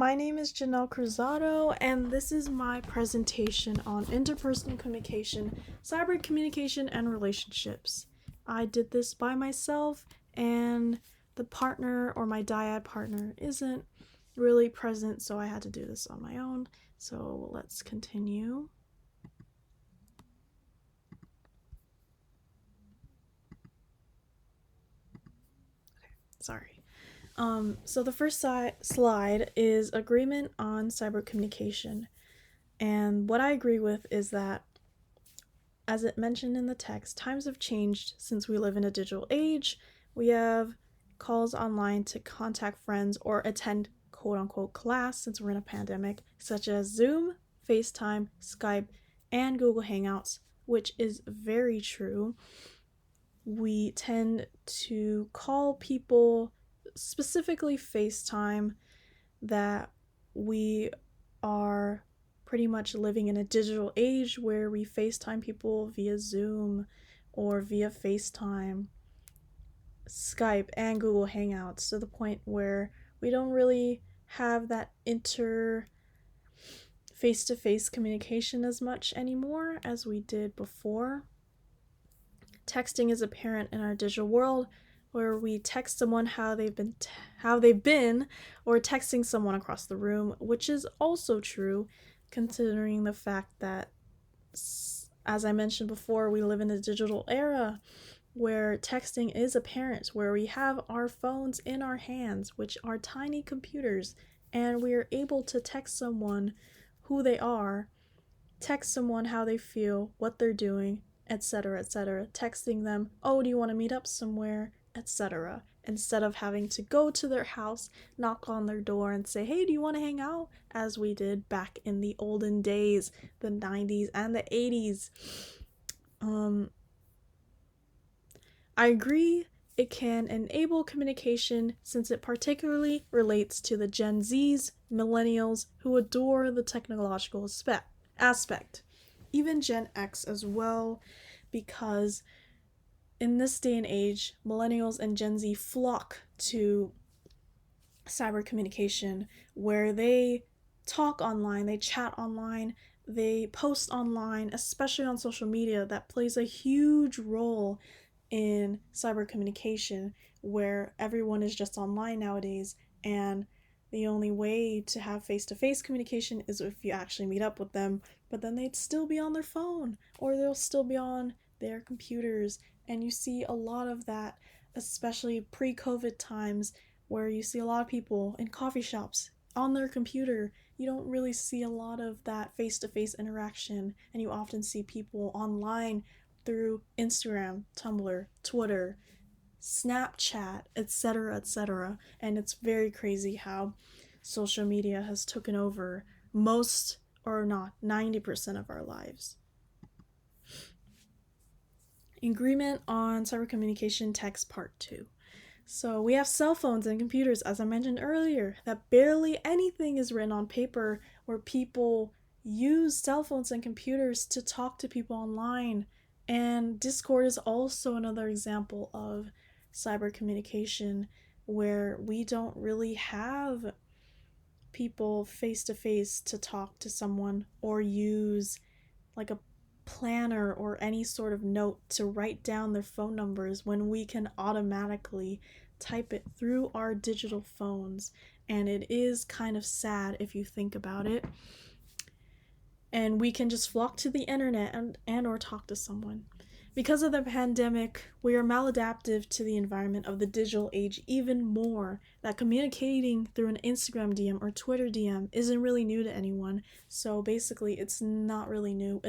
My name is Janelle Cruzado, and this is my presentation on interpersonal communication, cyber communication, and relationships. I did this by myself, and the partner or my dyad partner isn't really present, so I had to do this on my own. So let's continue. Okay, sorry. So the first slide is agreement on cyber communication. And what I agree with is that, as it mentioned in the text, times have changed since we live in a digital age. We have calls online to contact friends or attend quote unquote class since we're in a pandemic, such as Zoom, FaceTime, Skype, and Google Hangouts, which is very true. We tend to call people, specifically FaceTime, that we are pretty much living in a digital age where we FaceTime people via Zoom or via FaceTime, Skype, and Google Hangouts, to the point where we don't really have that face-to-face communication as much anymore as we did before. Texting is apparent in our digital world, where we text someone how they've been, or texting someone across the room, which is also true, considering the fact that, as I mentioned before, we live in a digital era where texting is apparent, where we have our phones in our hands, which are tiny computers, and we are able to text someone who they are, text someone how they feel, what they're doing, etc., etc. Texting them, oh, do you want to meet up somewhere, etc., instead of having to go to their house, knock on their door, and say, hey, do you want to hang out, as we did back in the olden days, the 90s and the 80s. I agree it can enable communication since it particularly relates to the Gen Zs, millennials, who adore the technological aspect. Even Gen X as well, because in this day and age, millennials and Gen Z flock to cyber communication, where they talk online, they chat online, they post online, especially on social media. That plays a huge role in cyber communication, where everyone is just online nowadays, and the only way to have face-to-face communication is if you actually meet up with them, but then they'd still be on their phone or they'll still be on their computers. And you see a lot of that, especially pre-COVID times, where you see a lot of people in coffee shops on their computer. You don't really see a lot of that face-to-face interaction, and you often see people online through Instagram, Tumblr, Twitter, Snapchat, etc., etc. And it's very crazy how social media has taken over most, or not, 90% of our lives. Agreement on cyber communication text part 2. So we have cell phones and computers, as I mentioned earlier, that barely anything is written on paper, where people use cell phones and computers to talk to people online. And Discord is also another example of cyber communication, where we don't really have people face to face to talk to someone or use like a planner or any sort of note to write down their phone numbers, when we can automatically type it through our digital phones. And it is kind of sad if you think about it. And we can just flock to the internet and or talk to someone. Because of the pandemic, we are maladaptive to the environment of the digital age even more, that communicating through an Instagram DM or Twitter DM isn't really new to anyone. So basically, it's not really new,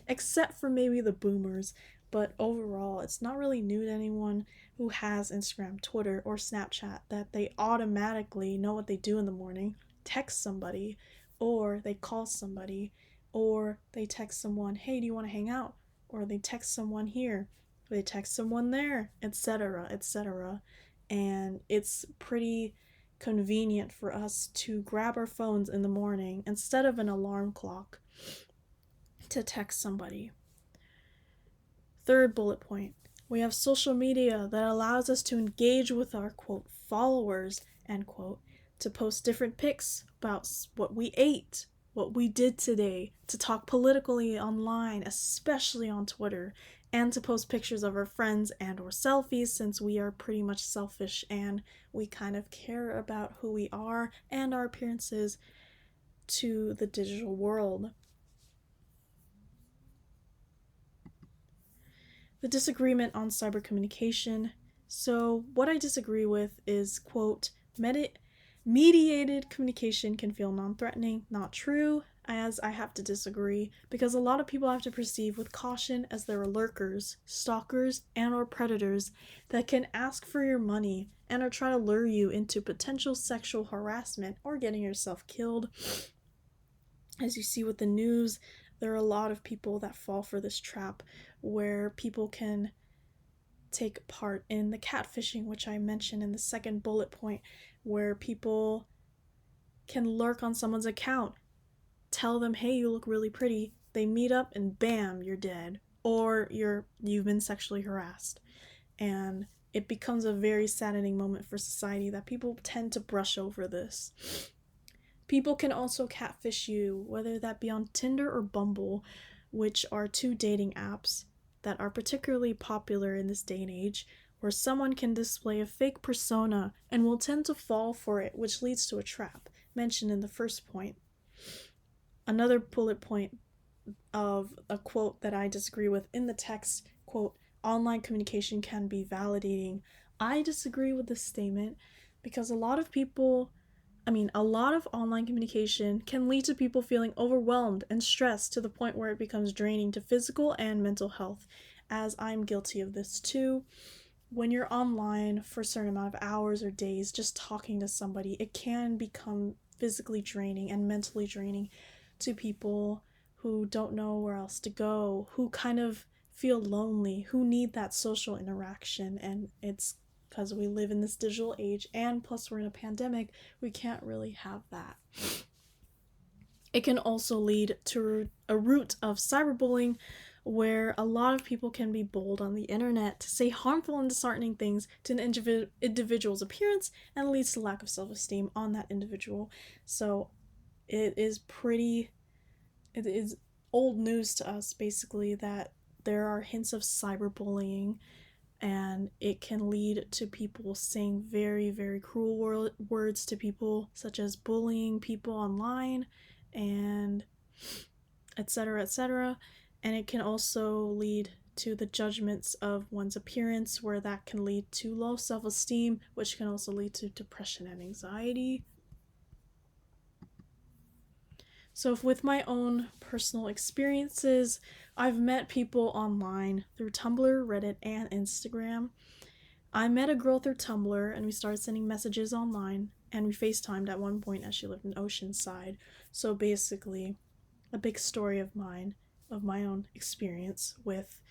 except for maybe the boomers. But overall, it's not really new to anyone who has Instagram, Twitter, or Snapchat, that they automatically know what they do in the morning, text somebody, or they call somebody, or they text someone, hey, do you want to hang out? Or they text someone here, they text someone there, etc., etc. And it's pretty convenient for us to grab our phones in the morning instead of an alarm clock to text somebody. Third bullet point, we have social media that allows us to engage with our quote followers, end quote, to post different pics about what we ate, what we did today, to talk politically online, especially on Twitter, and to post pictures of our friends and or selfies, since we are pretty much selfish and we kind of care about who we are and our appearances to the digital world. The disagreement on cyber communication. So, what I disagree with is, quote, mediated communication can feel non-threatening. Not true, as I have to disagree, because a lot of people have to perceive with caution, as there are lurkers, stalkers, and or predators that can ask for your money and or try to lure you into potential sexual harassment or getting yourself killed. As you see with the news, there are a lot of people that fall for this trap, where people can take part in the catfishing, which I mentioned in the second bullet point, where people can lurk on someone's account, tell them, hey, you look really pretty, they meet up and bam, you're dead, or you've been sexually harassed. And it becomes a very saddening moment for society that people tend to brush over this. People can also catfish you, whether that be on Tinder or Bumble, which are two dating apps that are particularly popular in this day and age, where someone can display a fake persona and will tend to fall for it, which leads to a trap, mentioned in the first point. Another bullet point of a quote that I disagree with in the text, quote, online communication can be validating. I disagree with this statement because a lot of online communication can lead to people feeling overwhelmed and stressed to the point where it becomes draining to physical and mental health, as I'm guilty of this too. When you're online for a certain amount of hours or days just talking to somebody, it can become physically draining and mentally draining to people who don't know where else to go, who kind of feel lonely, who need that social interaction, and it's because we live in this digital age, and plus we're in a pandemic, we can't really have that. It can also lead to a root of cyberbullying, where a lot of people can be bold on the internet to say harmful and disheartening things to an individual's appearance, and leads to lack of self-esteem on that individual. So it is old news to us, basically, that there are hints of cyberbullying, and it can lead to people saying very, very cruel words to people, such as bullying people online, and etc., etc. And it can also lead to the judgments of one's appearance, where that can lead to low self-esteem, which can also lead to depression and anxiety. So, with my own personal experiences, I've met people online through Tumblr, Reddit, and Instagram. I met a girl through Tumblr, and we started sending messages online, and we FaceTimed at one point as she lived in Oceanside. So basically, a big story of mine, of my own experience with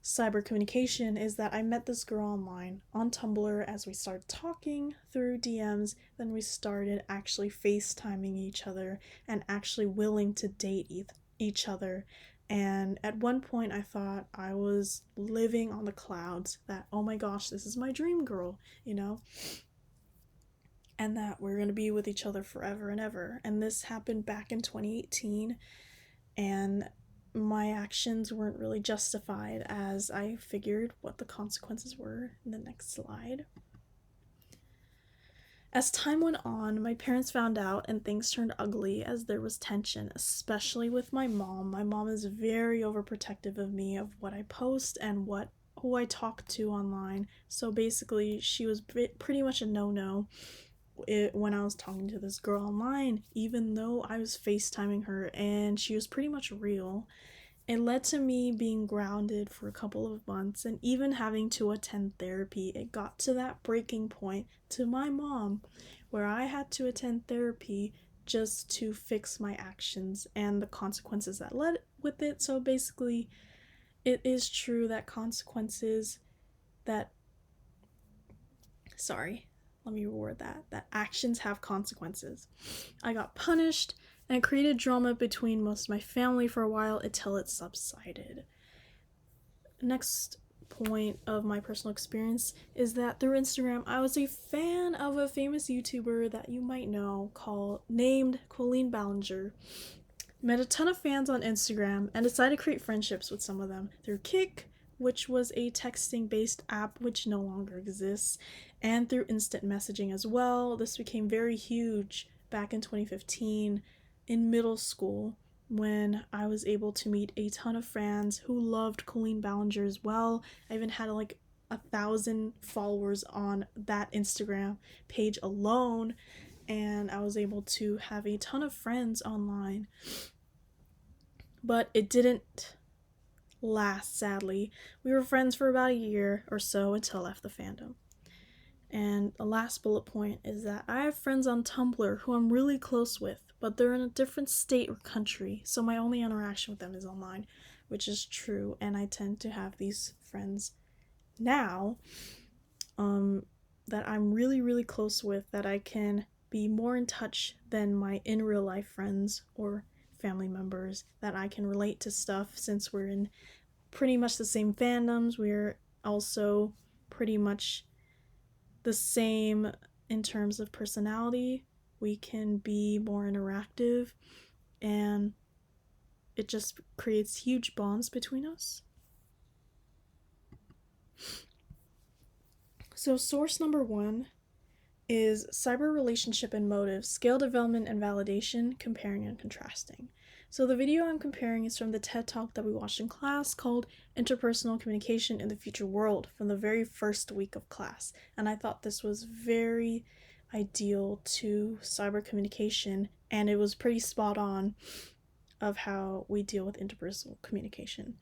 cyber communication, is that I met this girl online on Tumblr. As we started talking through DMs, then we started actually FaceTiming each other and actually willing to date each other. And at one point I thought I was living on the clouds, that, oh my gosh, this is my dream girl, and that we're going to be with each other forever and ever. And this happened back in 2018, and my actions weren't really justified, as I figured what the consequences were in the next slide. As time went on, my parents found out and things turned ugly, as there was tension, especially with my mom. My mom is very overprotective of me, of what I post and who I talk to online. So basically, she was pretty much a no-no when I was talking to this girl online, even though I was FaceTiming her and she was pretty much real. It led to me being grounded for a couple of months and even having to attend therapy. It got to that breaking point to my mom where I had to attend therapy just to fix my actions and the consequences that led with it. So basically, it is true that that actions have consequences. I got punished, and it created drama between most of my family for a while until it subsided. Next point of my personal experience is that through Instagram, I was a fan of a famous YouTuber that you might know named Colleen Ballinger. Met a ton of fans on Instagram and decided to create friendships with some of them through Kik, which was a texting based app which no longer exists, and through instant messaging as well. This became very huge back in 2015 in middle school when I was able to meet a ton of fans who loved Colleen Ballinger as well. I even had like 1,000 followers on that Instagram page alone, and I was able to have a ton of friends online. But it didn't last, sadly. We were friends for about a year or so until I left the fandom. And the last bullet point is that I have friends on Tumblr who I'm really close with, but they're in a different state or country, so my only interaction with them is online, which is true, and I tend to have these friends now that I'm really, really close with, that I can be more in touch than my in real life friends or family members, that I can relate to stuff since we're in pretty much the same fandoms. We're also pretty much the same in terms of personality. We can be more interactive, and it just creates huge bonds between us. So source number 1 is Cyber Relationship and Motive, Scale Development and Validation, Comparing and Contrasting. So the video I'm comparing is from the TED Talk that we watched in class called Interpersonal Communication in the Future World, from the very first week of class. And I thought this was very ideal to cyber communication, and it was pretty spot on of how we deal with interpersonal communication.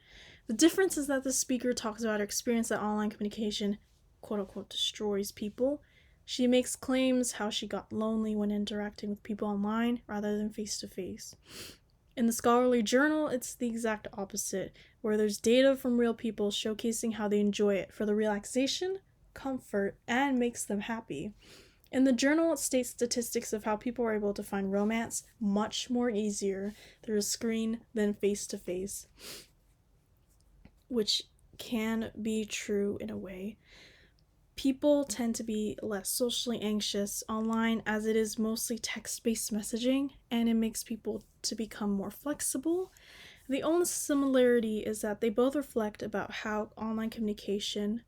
The difference is that the speaker talks about her experience that online communication quote-unquote destroys people. She makes claims how she got lonely when interacting with people online rather than face-to-face. In the scholarly journal, it's the exact opposite, where there's data from real people showcasing how they enjoy it for the relaxation, comfort, and makes them happy. In the journal, it states statistics of how people are able to find romance much more easier through a screen than face-to-face, which can be true in a way. People tend to be less socially anxious online, as it is mostly text-based messaging, and it makes people to become more flexible. The only similarity is that they both reflect about how online communication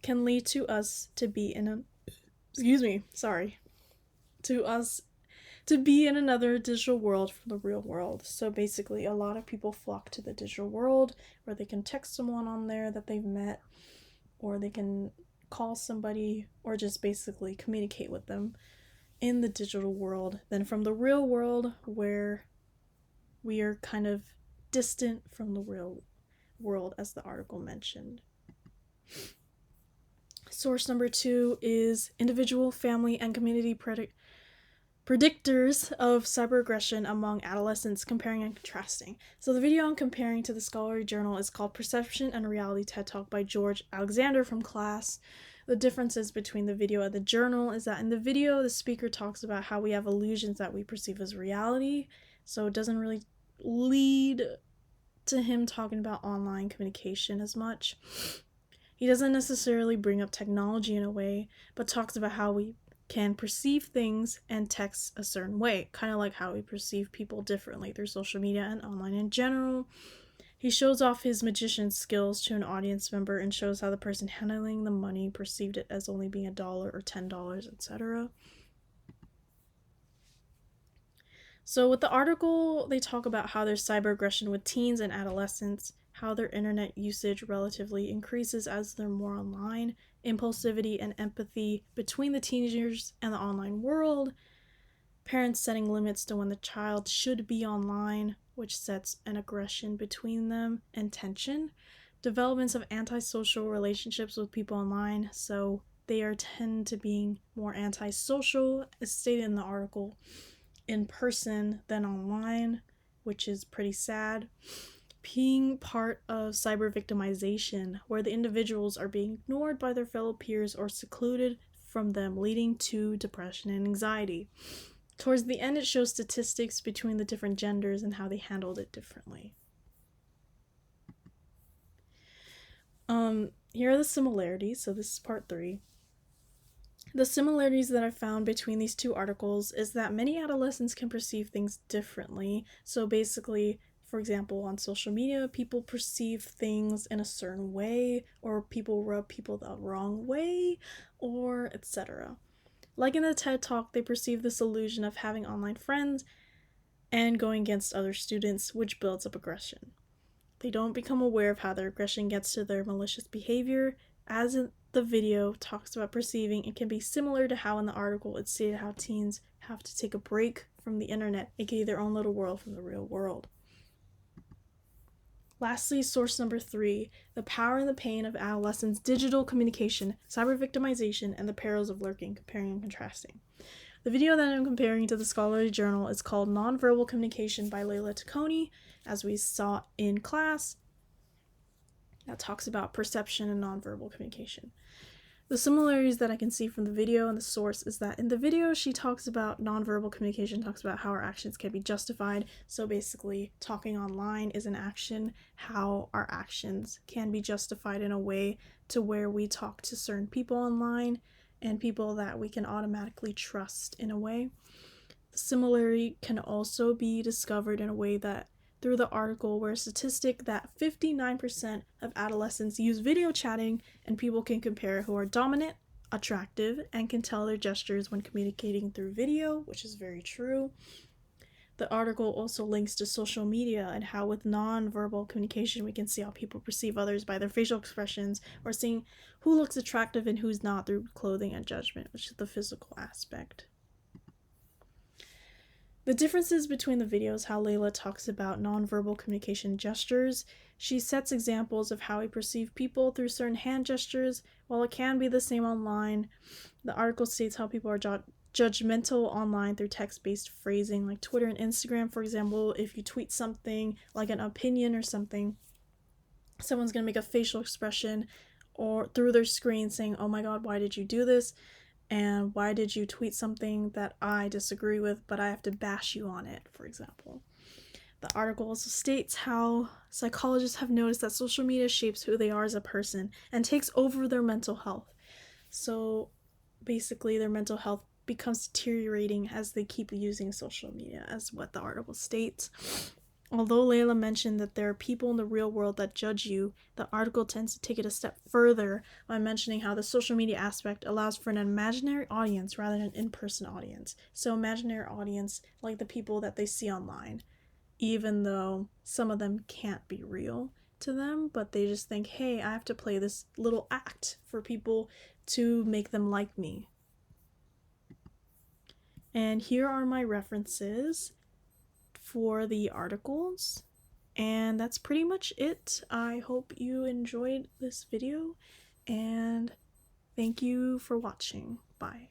can lead to us to be in another digital world from the real world. So basically, a lot of people flock to the digital world where they can text someone on there that they've met, or they can call somebody, or just basically communicate with them in the digital world, than from the real world where we are kind of distant from the real world, as the article mentioned. Source number 2 is Individual, Family, and Community Predictors of Cyber-Aggression Among Adolescents, Comparing and Contrasting. So the video I'm comparing to the scholarly journal is called Perception and Reality TED Talk by George Alexander from class. The differences between the video and the journal is that in the video, the speaker talks about how we have illusions that we perceive as reality, so it doesn't really lead to him talking about online communication as much. He doesn't necessarily bring up technology in a way, but talks about how we can perceive things and text a certain way, kind of like how we perceive people differently through social media and online in general. He shows off his magician skills to an audience member and shows how the person handling the money perceived it as only being $1 or $10, etc. So with the article, they talk about how there's cyber aggression with teens and adolescents, how their internet usage relatively increases as they're more online, impulsivity and empathy between the teenagers and the online world, parents setting limits to when the child should be online, which sets an aggression between them, and tension, developments of antisocial relationships with people online, so they tend to being more antisocial, as stated in the article, in person than online, which is pretty sad. Being part of cyber victimization, where the individuals are being ignored by their fellow peers or secluded from them, leading to depression and anxiety. Towards the end, it shows statistics between the different genders and how they handled it differently. Here are the similarities. So this is part 3. The similarities that I found between these two articles is that many adolescents can perceive things differently. So basically, for example, on social media, people perceive things in a certain way, or people rub people the wrong way, or etc. Like in the TED Talk, they perceive this illusion of having online friends and going against other students, which builds up aggression. They don't become aware of how their aggression gets to their malicious behavior. As in the video talks about perceiving, it can be similar to how in the article it stated how teens have to take a break from the internet, aka their own little world from the real world. Lastly, source number 3, the power and the pain of adolescents' digital communication, cyber victimization, and the perils of lurking, comparing and contrasting. The video that I'm comparing to the scholarly journal is called Nonverbal Communication by Layla Tacconi, as we saw in class. That talks about perception and nonverbal communication. The similarities that I can see from the video and the source is that in the video she talks about nonverbal communication, talks about how our actions can be justified. So basically, talking online is an action, how our actions can be justified in a way to where we talk to certain people online and people that we can automatically trust in a way. The similarity can also be discovered in a way that through the article where a statistic that 59% of adolescents use video chatting, and people can compare who are dominant, attractive, and can tell their gestures when communicating through video, which is very true. The article also links to social media and how with non-verbal communication we can see how people perceive others by their facial expressions, or seeing who looks attractive and who's not through clothing and judgment, which is the physical aspect. The differences between the videos, how Layla talks about nonverbal communication gestures. She sets examples of how we perceive people through certain hand gestures. While it can be the same online, the article states how people are judgmental online through text-based phrasing, like Twitter and Instagram, for example. If you tweet something like an opinion or something, someone's going to make a facial expression or through their screen saying, "Oh my god, why did you do this? And why did you tweet something that I disagree with, but I have to bash you on it," for example. The article also states how psychologists have noticed that social media shapes who they are as a person and takes over their mental health. So basically, their mental health becomes deteriorating as they keep using social media, as what the article states. Although Layla mentioned that there are people in the real world that judge you, the article tends to take it a step further by mentioning how the social media aspect allows for an imaginary audience rather than an in-person audience. So imaginary audience, like the people that they see online, even though some of them can't be real to them, but they just think, hey, I have to play this little act for people to make them like me. And here are my references for the articles, and that's pretty much it. I hope you enjoyed this video, and thank you for watching. Bye.